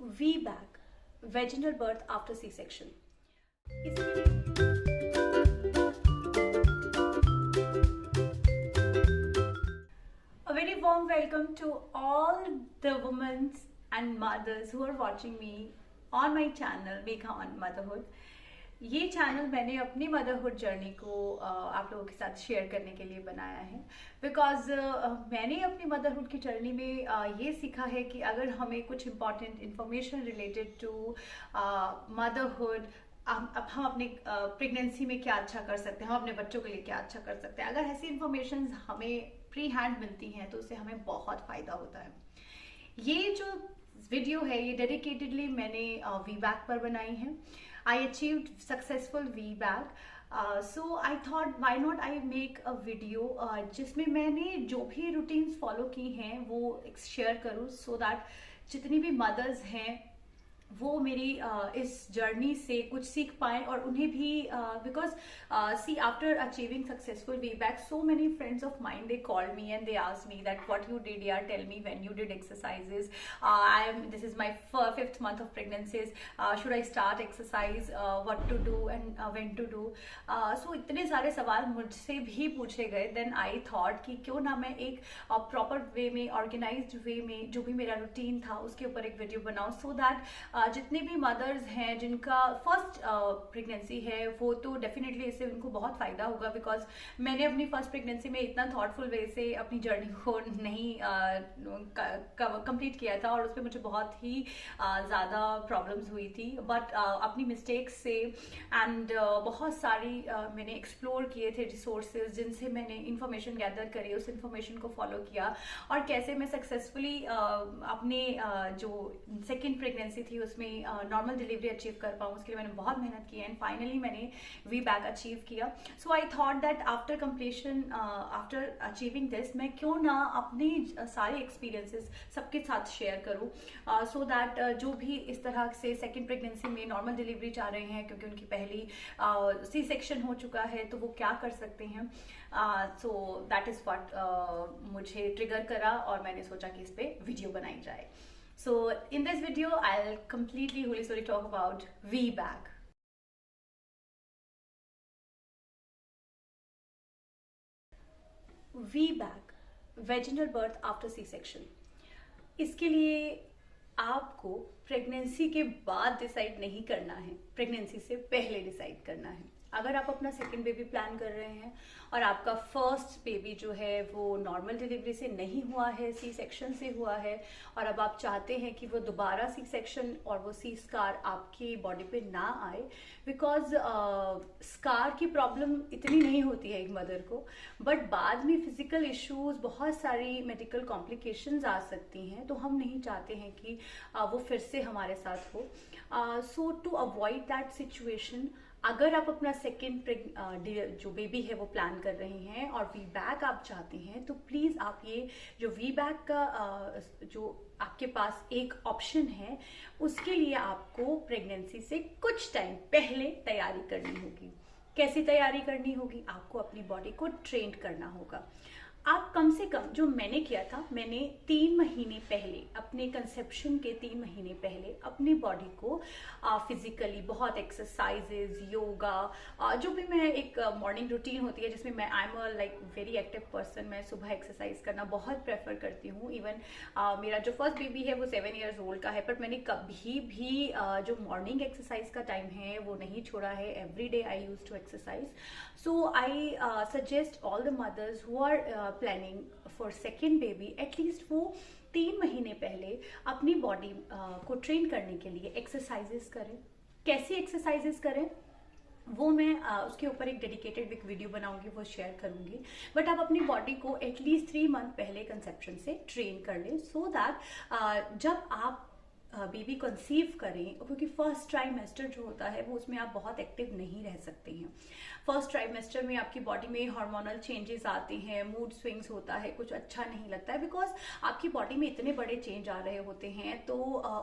VBAC, vaginal birth after C-section. A very warm welcome to all the women and mothers who are watching me on my channel Megha on Motherhood. ये channel मैंने अपनी motherhood journey को आप लोगों के साथ share करने के लिए बनाया है बिकॉज मैंने अपनी मदरहुड की जर्नी में ये सीखा है कि अगर हमें कुछ important information related to motherhood अब हम अपनी प्रेगनेंसी में क्या अच्छा कर सकते हैं, हम अपने बच्चों के लिए क्या अच्छा कर सकते हैं, अगर ऐसी इंफॉर्मेशन हमें प्री हैंड मिलती हैं तो उससे हमें बहुत फ़ायदा होता है। ये जो वीडियो है ये डेडिकेटेडली मैंने VBAC पर बनाई है। I achieved successful VBAC. So I thought why not I make a video जिसमें मैंने जो भी रूटीन्स फॉलो की हैं वो शेयर करूँ so that जितनी भी मदर्स हैं वो मेरी इस जर्नी से कुछ सीख पाए और उन्हें भी because see after achieving successful VBAC so many friends of mine they called me and they asked me that what you did yaar, tell me when you did exercises. This is my fifth month of pregnancy. Should I start exercise, what to do and when to do. So इतने सारे सवाल मुझसे भी पूछे गए. Then I thought कि क्यों ना मैं एक प्रॉपर वे में ऑर्गेनाइज्ड वे में जो भी मेरा रूटीन था उसके ऊपर एक वीडियो बनाऊं so that जितने भी मदर्स हैं जिनका फर्स्ट प्रेगनेंसी है वो तो डेफिनेटली इससे उनको बहुत फ़ायदा होगा बिकॉज मैंने अपनी फर्स्ट प्रेगनेंसी में इतना थॉटफुल वे से अपनी जर्नी को नहीं कंप्लीट किया था और उस पर मुझे बहुत ही ज़्यादा प्रॉब्लम्स हुई थी बट अपनी मिस्टेक्स से एंड बहुत सारी मैंने एक्सप्लोर किए थे रिसोर्सेज जिनसे मैंने इंफॉर्मेशन गैदर करी, उस इंफॉर्मेशन को फॉलो किया और कैसे मैं सक्सेसफुली अपने जो सेकेंड प्रेगनेंसी थी उसमें नॉर्मल डिलीवरी अचीव कर पाऊँ उसके लिए मैंने बहुत मेहनत की एंड फाइनली मैंने VBAC अचीव किया. So I thought that after completion after achieving this मैं क्यों ना अपनी सारे एक्सपीरियंसेस सबके साथ शेयर करूँ सो दैट जो भी इस तरह से सेकेंड प्रेगनेंसी में नॉर्मल डिलीवरी चाह रहे हैं क्योंकि उनकी पहली C-सेक्शन हो चुका है तो वो क्या कर सकते हैं. सो दैट इज़ व्हाट मुझे ट्रिगर करा और मैंने सोचा कि इस पर वीडियो बनाई जाए. So in this video, I'll completely holy story talk about VBAC. VBAC, vaginal birth after C-section. इसके लिए आपको प्रेगनेंसी के बाद डिसाइड नहीं करना है, प्रेगनेंसी से पहले डिसाइड करना है. अगर आप अपना सेकेंड बेबी प्लान कर रहे हैं और आपका फर्स्ट बेबी जो है वो नॉर्मल डिलीवरी से नहीं हुआ है, C-सेक्शन से हुआ है और अब आप चाहते हैं कि वो दोबारा C-सेक्शन और वो C-स्कार आपकी बॉडी पे ना आए बिकॉज स्कार की प्रॉब्लम इतनी नहीं होती है एक मदर को बट बाद में फिजिकल इश्यूज बहुत सारी मेडिकल कॉम्प्लिकेशंस आ सकती हैं तो हम नहीं चाहते हैं कि वो फिर से हमारे साथ हो. सो टू अवॉइड दैट सिचुएशन अगर आप अपना सेकेंड जो बेबी है वो प्लान कर रहे हैं और VBAC आप चाहते हैं तो प्लीज़ आप ये जो VBAC का जो आपके पास एक ऑप्शन है उसके लिए आपको प्रेगनेंसी से कुछ टाइम पहले तैयारी करनी होगी. कैसी तैयारी करनी होगी? आपको अपनी बॉडी को ट्रेन करना होगा. आप कम से कम जो मैंने किया था मैंने 3 महीने पहले अपने कंसेप्शन के 3 महीने पहले अपनी बॉडी को फिजिकली बहुत एक्सरसाइजेज योगा जो भी मैं एक मॉर्निंग रूटीन होती है जिसमें मैं I am a like very active person. मैं सुबह एक्सरसाइज करना बहुत प्रेफर करती हूँ. इवन मेरा जो फर्स्ट बेबी है वो 7 years old का है बट मैंने कभी भी जो मॉर्निंग एक्सरसाइज का टाइम है वो नहीं छोड़ा है. Every day I use to exercise. So I suggest all the mothers who are planning for second baby at least वो 3 महीने पहले अपनी बॉडी को ट्रेन करने के लिए एक्सरसाइजेस करें. कैसी एक्सरसाइजेस करें वो मैं उसके ऊपर एक डेडिकेटेड एक वीडियो बनाऊंगी, वो शेयर करूंगी. बट आप अपनी बॉडी को एटलीस्ट 3 month पहले कंसेप्शन से ट्रेन कर लें सो दैट जब आप बेबी कंसीव करें क्योंकि फर्स्ट ट्राइमेस्टर जो होता है वो उसमें आप बहुत एक्टिव नहीं रह सकते हैं. फर्स्ट ट्राइमेस्टर में आपकी बॉडी में हार्मोनल चेंजेस आते हैं, मूड स्विंग्स होता है, कुछ अच्छा नहीं लगता है बिकॉज आपकी बॉडी में इतने बड़े चेंज आ रहे होते हैं तो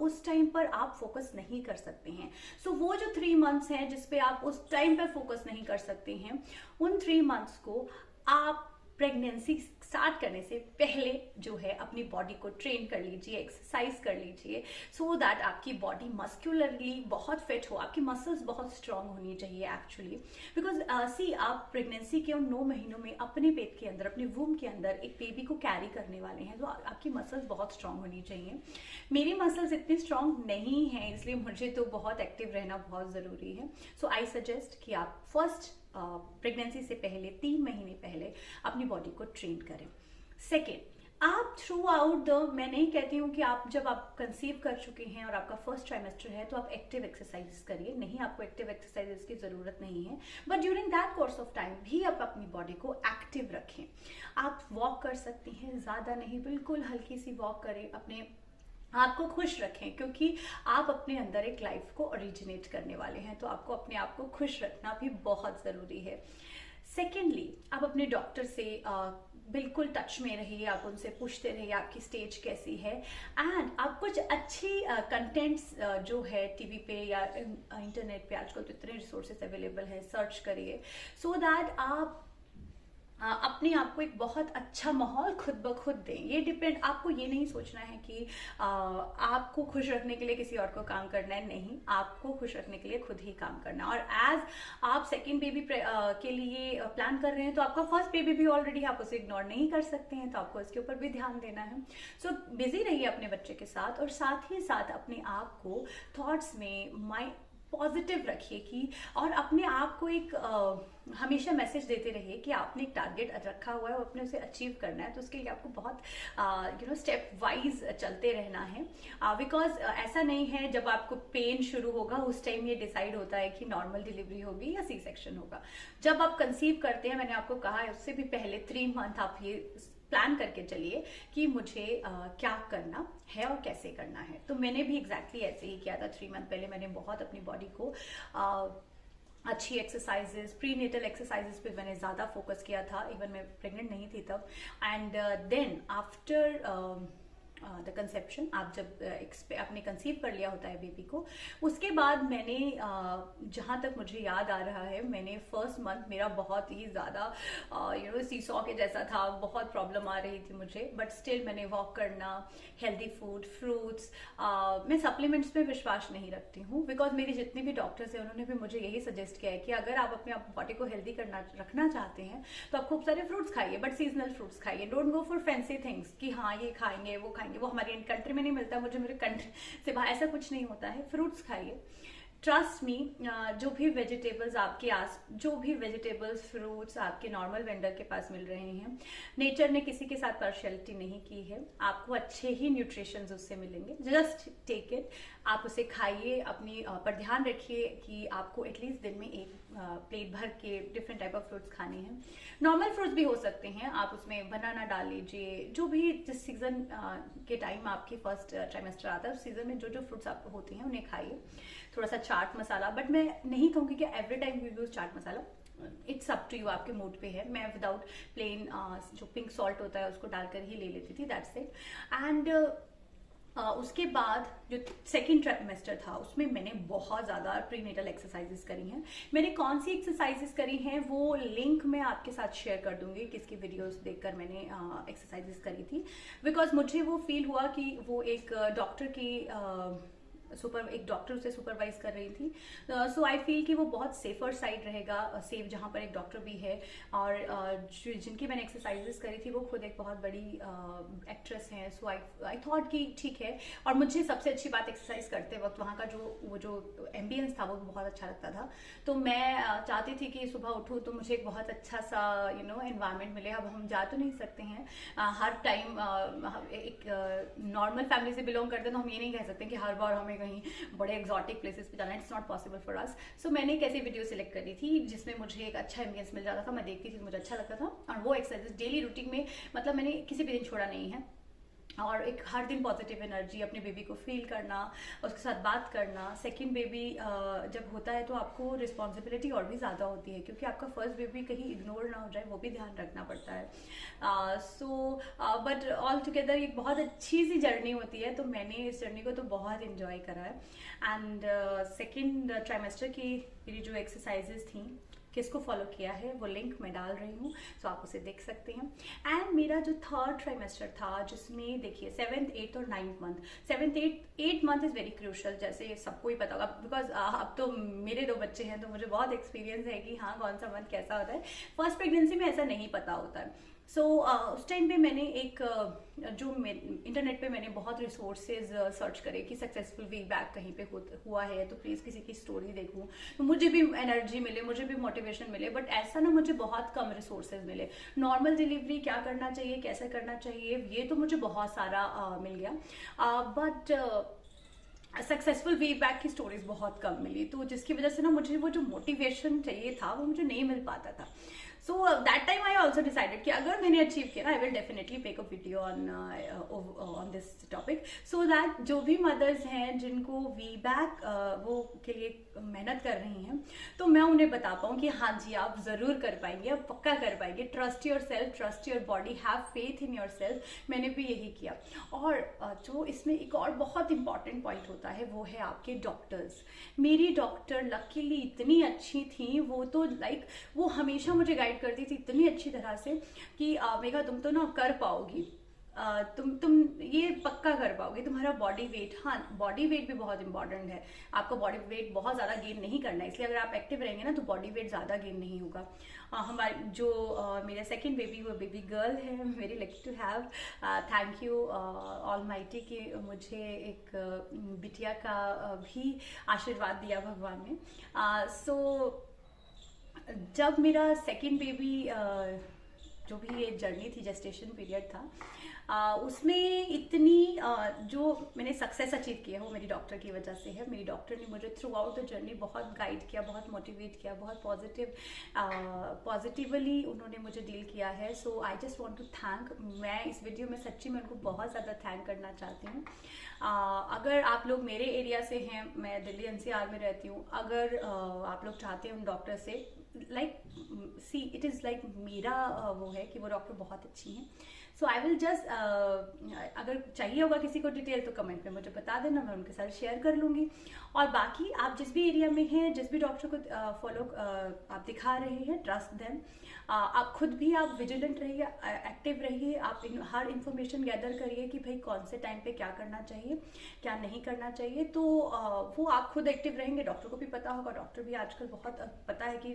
उस टाइम पर आप फोकस नहीं कर सकते हैं. सो वो जो 3 months हैं जिसपे आप उस टाइम पर फोकस नहीं कर सकते हैं उन 3 months को आप प्रेगनेंसी स्टार्ट करने से पहले जो है अपनी बॉडी को ट्रेन कर लीजिए, एक्सरसाइज कर लीजिए, सो दैट आपकी बॉडी मस्कुलरली बहुत फिट हो, आपकी मसल्स बहुत स्ट्रांग होनी चाहिए एक्चुअली। बिकॉज सी आप प्रेगनेंसी के उन 9 महीनों में अपने पेट के अंदर, अपने वूम के अंदर एक बेबी को कैरी करने वाले हैं, तो आपकी मसल्स बहुत स्ट्रांग होनी चाहिए। मेरी मसल्स इतनी स्ट्रांग नहीं है, इसलिए मुझे तो बहुत एक्टिव रहना बहुत ज़रूरी है। सो आई सजेस्ट कि आप फर्स्ट प्रेगनेंसी से पहले 3 महीने पहले अपनी बॉडी को ट्रेन करें। सेकेंड, आप थ्रू आउट द, मैं नहीं कहती हूँ कि आप जब आप कंसीव कर चुके हैं और आपका फर्स्ट ट्राइमेस्टर है तो आप एक्टिव एक्सरसाइज करिए, नहीं, आपको एक्टिव एक्सरसाइजेस की ज़रूरत नहीं है, but during that course of time भी आप अपनी बॉडी को एक्टिव रखें। आप वॉक कर सकती हैं, ज़्यादा नहीं, बिल्कुल हल्की सी वॉक करें, अपने आपको खुश रखें, क्योंकि आप अपने अंदर एक लाइफ को ओरिजिनेट करने वाले हैं, तो आपको अपने आप को खुश रखना भी बहुत ज़रूरी है। सेकेंडली, आप अपने डॉक्टर से बिल्कुल टच में रहिए, आप उनसे पूछते रहिए आपकी स्टेज कैसी है, एंड आप कुछ अच्छी कंटेंट्स जो है टीवी पे या इंटरनेट पे, आजकल तो इतने रिसोर्सेज अवेलेबल हैं, सर्च करिए, सो दैट आप अपने आप को एक बहुत अच्छा माहौल खुद ब खुद दें। ये डिपेंड, आपको ये नहीं सोचना है कि आपको खुश रखने के लिए किसी और को काम करना है, नहीं, आपको खुश रखने के लिए खुद ही काम करना है। और एज आप सेकेंड बेबी के लिए प्लान कर रहे हैं, तो आपका फर्स्ट बेबी भी ऑलरेडी, आप उसे इग्नोर नहीं कर सकते हैं, तो आपको इसके ऊपर भी ध्यान देना है। सो बिजी रहिए अपने बच्चे के साथ, और साथ ही साथ अपने आप को थॉट्स में पॉजिटिव रखिए कि, और अपने आप को एक हमेशा मैसेज देते रहिए कि आपने एक टारगेट रखा हुआ है और अपने उसे अचीव करना है, तो उसके लिए आपको बहुत स्टेप वाइज चलते रहना है। बिकॉज ऐसा नहीं है जब आपको पेन शुरू होगा उस टाइम ये डिसाइड होता है कि नॉर्मल डिलीवरी होगी या सी सेक्शन होगा। जब आप कंसीव करते हैं, मैंने आपको कहा है, उससे भी पहले 3 मंथ आप ये प्लान करके चलिए कि मुझे क्या करना है और कैसे करना है। तो मैंने भी एग्जैक्टली ऐसे ही किया था। 3 मंथ पहले मैंने बहुत अपनी बॉडी को अच्छी एक्सरसाइजेस, प्रीनेटल एक्सरसाइजेस पे मैंने ज़्यादा फोकस किया था, इवन मैं प्रेग्नेंट नहीं थी तब। And then after the conception, आप जब आपने कंसीव कर लिया होता है बेबी को, उसके बाद मैंने जहाँ तक मुझे याद आ रहा है, मैंने फर्स्ट मंथ मेरा बहुत ही ज़्यादा सीसॉ के जैसा था, बहुत प्रॉब्लम आ रही थी मुझे, बट स्टिल मैंने वॉक करना, हेल्दी फूड, फ्रूट्स, मैं सप्लीमेंट्स पे विश्वास नहीं रखती हूँ, बिकॉज मेरे जितने भी डॉक्टर्स हैं उन्होंने भी मुझे यही सजेस्ट किया है कि अगर आप अपने बॉडी को हेल्दी रखना चाहते हैं तो आप खूब सारे फ्रूट्स खाइए, बट सीजनल फ्रूट्स खाइए, don't go for fancy things कि हाँ ये खाएंगे वो खाएंगे, वो हमारे कंट्री में नहीं मिलता, मुझे मेरे कंट्री से बाहर ऐसा कुछ नहीं होता है। फ्रूट्स खाइए, ट्रस्ट मी, जो भी वेजिटेबल्स जो भी वेजिटेबल्स, फ्रूट्स आपके नॉर्मल वेंडर के पास मिल रहे हैं, नेचर ने किसी के साथ पार्शियलिटी नहीं की है, आपको अच्छे ही न्यूट्रिशंस उससे मिलेंगे, जस्ट टेक इट, आप उसे खाइए, अपनी पर ध्यान रखिए कि आपको एटलीस्ट दिन में एक प्लेट भर के डिफरेंट टाइप ऑफ फ्रूट्स खाने हैं। नॉर्मल फ्रूट्स भी हो सकते हैं, आप उसमें बनाना डाल लीजिए, जो भी जिस सीजन के टाइम आपके फर्स्ट ट्राइमेस्टर आता है उस सीजन में जो जो फ्रूट्स आप होते हैं उन्हें खाइए। थोड़ा सा चाट मसाला, बट मैं नहीं कहूँगी कि every time we use chaat masala, it's up to you, आपके मूड पे है। मैं विदाउट प्लेन जो पिंक सॉल्ट होता है उसको डालकर ही ले लेती थी, दैट्स इट। एंड उसके बाद जो सेकेंड ट्राइमेस्टर था उसमें मैंने बहुत ज़्यादा प्रीनेटल एक्सरसाइजेस करी हैं। मैंने कौन सी एक्सरसाइजेस करी हैं वो लिंक मैं आपके साथ शेयर कर दूंगी, किसकी वीडियोस देखकर मैंने एक्सरसाइजेस करी थी, बिकॉज मुझे वो फील हुआ कि वो एक डॉक्टर की एक डॉक्टर उसे सुपरवाइज कर रही थी, सो आई फील कि वो बहुत सेफर साइड रहेगा, सेफ जहाँ पर एक डॉक्टर भी है, और जिनकी मैंने एक्सरसाइजेस करी थी वो खुद एक बहुत बड़ी एक्ट्रेस हैं, सो आई थॉट कि ठीक है। और मुझे सबसे अच्छी बात एक्सरसाइज करते वक्त वहाँ का जो एम्बियंस था वो बहुत अच्छा लगता था, तो मैं चाहती थी कि सुबह उठूँ तो मुझे एक बहुत अच्छा सा एनवायरनमेंट मिले। अब हम जा तो नहीं सकते हैं हर टाइम, एक नॉर्मल फैमिली से बिलोंग करते हैं तो हम ये नहीं कह सकते कि हर बार हमें कहीं बड़े एक्सोटिक प्लेसेस पे जाना, it's not possible for us. So मैंने एक ऐसी वीडियो सिलेक्ट करी थी जिसमें मुझे एक अच्छा एम्बियंस मिल जाता था, मैं देखती थी तो मुझे अच्छा लगता था, और वो एक्सरसाइज डेली रूटीन में, मतलब मैंने किसी भी दिन छोड़ा नहीं है। और एक हर दिन पॉजिटिव एनर्जी, अपने बेबी को फील करना, उसके साथ बात करना। सेकंड बेबी जब होता है तो आपको रिस्पॉन्सिबिलिटी और भी ज़्यादा होती है, क्योंकि आपका फर्स्ट बेबी कहीं इग्नोर ना हो जाए वो भी ध्यान रखना पड़ता है। बट ऑल टुगेदर एक बहुत अच्छी सी जर्नी होती है, तो मैंने इस जर्नी को तो बहुत इन्जॉय करा है। एंड सेकेंड ट्राइमेस्टर की मेरी जो एक्सरसाइजेज थी किसको फॉलो किया है वो लिंक मैं डाल रही हूँ, सो आप उसे देख सकते हैं। एंड मेरा जो 3rd ट्राइमेस्टर था, जिसमें देखिए 7th 8th और 9th month, 7th 8th month is very crucial, जैसे सबको ही पता होगा, बिकॉज अब तो मेरे 2 बच्चे हैं तो मुझे बहुत एक्सपीरियंस है कि हाँ कौन सा मंथ कैसा होता है। फर्स्ट प्रेगनेंसी में ऐसा नहीं पता होता है। सो उस टाइम पे मैंने एक जो इंटरनेट पे मैंने बहुत रिसोर्सेज सर्च करे कि सक्सेसफुल वीक बैक कहीं पे हुआ है तो प्लीज़ किसी की स्टोरी देखूं, तो मुझे भी एनर्जी मिले, मुझे भी मोटिवेशन मिले। बट ऐसा ना मुझे बहुत कम रिसोर्सेज मिले। नॉर्मल डिलीवरी क्या करना चाहिए, कैसे करना चाहिए, ये तो मुझे बहुत सारा मिल गया, बट सक्सेसफुल वे बैक की स्टोरीज बहुत कम मिली, तो जिसकी वजह से ना मुझे वो जो मोटिवेशन चाहिए था वो मुझे नहीं मिल पाता था। So that time I also decided कि अगर मैंने अचीव किया ना, I will definitely make a video on this topic, so that जो भी मदर्स हैं जिनको वी बैक वो के लिए मेहनत कर रही हैं, तो मैं उन्हें बता पाऊँ कि हाँ जी आप ज़रूर कर पाएंगे, आप पक्का कर पाएंगे। Trust your self, trust your body, have faith in your self. मैंने भी यही किया। और जो इसमें एक और बहुत इंपॉर्टेंट पॉइंट होता है वो है आपके डॉक्टर्स। मेरी डॉक्टर लकीली इतनी अच्छी थी, वो तो लाइक वो हमेशा मुझे गाइड करती थी इतनी अच्छी तरह से कि मेघा तुम तो ना कर पाओगी, तुम ये पक्का कर पाओगे। तुम्हारा बॉडी वेट, हाँ बॉडी वेट भी बहुत इंपॉर्टेंट है। आपको बॉडी वेट बहुत ज़्यादा गेन नहीं करना है, इसलिए अगर आप एक्टिव रहेंगे ना तो बॉडी वेट ज़्यादा गेन नहीं होगा। हमारी जो मेरा सेकंड बेबी, वो बेबी गर्ल है, very lucky to have. Thank you Almighty कि मुझे एक बिटिया का भी आशीर्वाद दिया भगवान ने। सो जब मेरा सेकंड बेबी जो भी ये जर्नी थी, जेस्टेशन पीरियड था, उसमें इतनी जो मैंने सक्सेस अचीव किया वो मेरी डॉक्टर की वजह से है। मेरी डॉक्टर ने मुझे थ्रू आउट द जर्नी बहुत गाइड किया, बहुत मोटिवेट किया, बहुत पॉजिटिवली उन्होंने मुझे डील किया है। So I just want to thank, मैं इस वीडियो में सच्ची में उनको बहुत ज़्यादा थैंक करना चाहती हूँ। अगर आप लोग मेरे एरिया से हैं, मैं दिल्ली NCR में रहती हूँ, अगर आप लोग चाहते हैं उन डॉक्टर से, like see it is like मेरा वो है कि वो डॉक्टर बहुत अच्छी हैं। सो आई विल जस्ट, अगर चाहिए होगा किसी को डिटेल तो कमेंट में मुझे बता देना, मैं उनके साथ शेयर कर लूँगी। और बाकी आप जिस भी एरिया में हैं, जिस भी डॉक्टर को फॉलो आप दिखा रहे हैं, ट्रस्ट देम। आप खुद भी आप विजिलेंट रहिए, एक्टिव रहिए, आप हर इन्फॉर्मेशन गैदर करिए कि भाई कौन से टाइम पे क्या करना चाहिए, क्या नहीं करना चाहिए। तो वो आप खुद एक्टिव रहेंगे, डॉक्टर को भी पता होगा। डॉक्टर भी आजकल बहुत पता है कि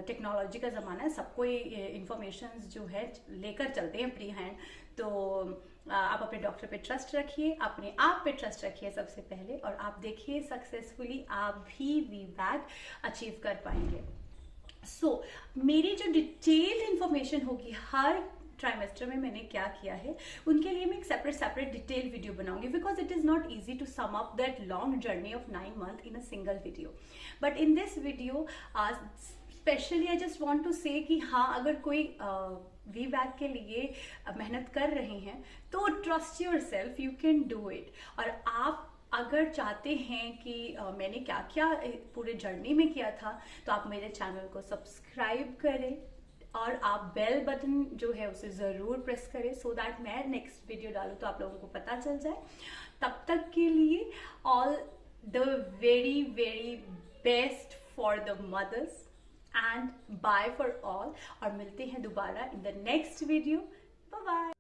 टेक्नोलॉजी का ज़माना है, सबको ये इन्फॉर्मेशन जो है लेकर चलते हैं फ्री हैंड। तो आप अपने डॉक्टर पे ट्रस्ट रखिए, अपने आप पे ट्रस्ट रखिए सबसे पहले, और आप देखिए सक्सेसफुली आप भी वी बैक अचीव कर पाएंगे। सो मेरी जो डिटेल इन्फॉर्मेशन होगी हर ट्राइमेस्टर में मैंने क्या किया है, उनके लिए मैं एक सेपरेट डिटेल वीडियो बनाऊंगी, because it is not easy to sum up that long journey of 9 months in a single video. But in this video specially I just want to say कि हाँ अगर कोई वी बैक के लिए मेहनत कर रहे हैं तो trust your self, you can do it. और आप अगर चाहते हैं कि मैंने क्या क्या पूरे जर्नी में किया था, तो आप मेरे चैनल को सब्सक्राइब करें और आप बेल बटन जो है उसे ज़रूर प्रेस करें, सो दैट मैं नेक्स्ट वीडियो डालूँ तो आप लोगों को पता चल जाए। तब तक के लिए all the very very best for the mothers and bye for all, और मिलते हैं दोबारा in the next video. Bye bye.